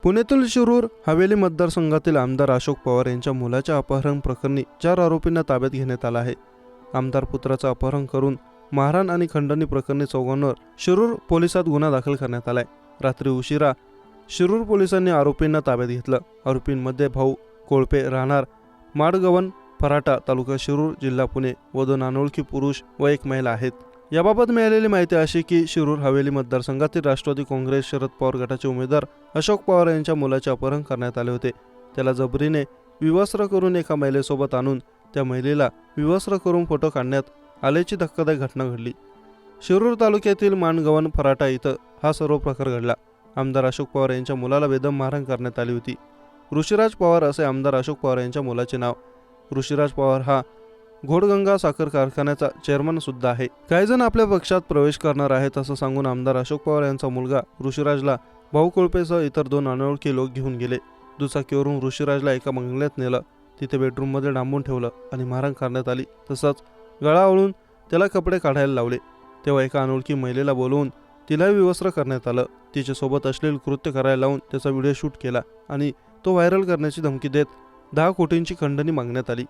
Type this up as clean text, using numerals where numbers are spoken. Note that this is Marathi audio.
पुण्यातील शिरूर हवेली मतदारसंघातील आमदार अशोक पवार यांच्या मुलाच्या अपहरण प्रकरणी 4 आरोपींना ताब्यात घेण्यात आलं आहे. आमदार पुत्राचं अपहरण करून मारहाण आणि खंडणी प्रकरणी चौघांवर शिरूर पोलिसात गुन्हा दाखल करण्यात आलाय. रात्री उशिरा शिरूर पोलिसांनी आरोपींना ताब्यात घेतलं. आरोपींमध्ये भाऊ कोळपे राहणार माडगव्हाण फराटा तालुका शिरूर जिल्हा पुणे व 2 अनोळखी पुरुष व 1 महिला आहेत. याबाबत मिळालेली माहिती अशी की शिरूर हवेली मतदारसंघातील राष्ट्रवादी काँग्रेस शरद पवार गटाचे उमेदवार अशोक पवार यांच्या मुलाचे अपहरण करण्यात आले होते. त्याला जबरीने विवस्त्र करून एका महिलेसोबत आणून त्या महिलेला विवस्त्र करून फोटो काढण्यात आल्याची धक्कादायक घटना घडली. शिरूर तालुक्यातील माणगव्हाण फराटा इथं हा सर्व प्रकार घडला. आमदार अशोक पवार यांच्या मुलाला बेदम मारहाण करण्यात आली होती. ऋषीराज पवार असे आमदार अशोक पवार यांच्या मुलाचे नाव. ऋषीराज पवार हा घोडगंगा साखर कारखान्याचा चेअरमन सुद्धा आहे. काही जण आपल्या पक्षात प्रवेश करणार आहेत असं सांगून आमदार अशोक पवार यांचा मुलगा ऋषीराजला भाऊ कोळपेसह इतर 2 अनोळखी लोक घेऊन गेले. दुचाकीवरून ऋषीराजला एका बंगल्यात नेलं. तिथे बेडरूममध्ये डांबून ठेवलं आणि मारहाण करण्यात आली. तसंच गळा आवळून त्याला कपडे काढायला लावले. तेव्हा एका अनोळखी महिलेला बोलवून तिलाही विवस्त्र करण्यात आलं. तिच्यासोबत अश्लील कृत्य करायला लावून त्याचा व्हिडिओ शूट केला आणि तो व्हायरल करण्याची धमकी देत 10 कोटींची खंडणी मागण्यात आली.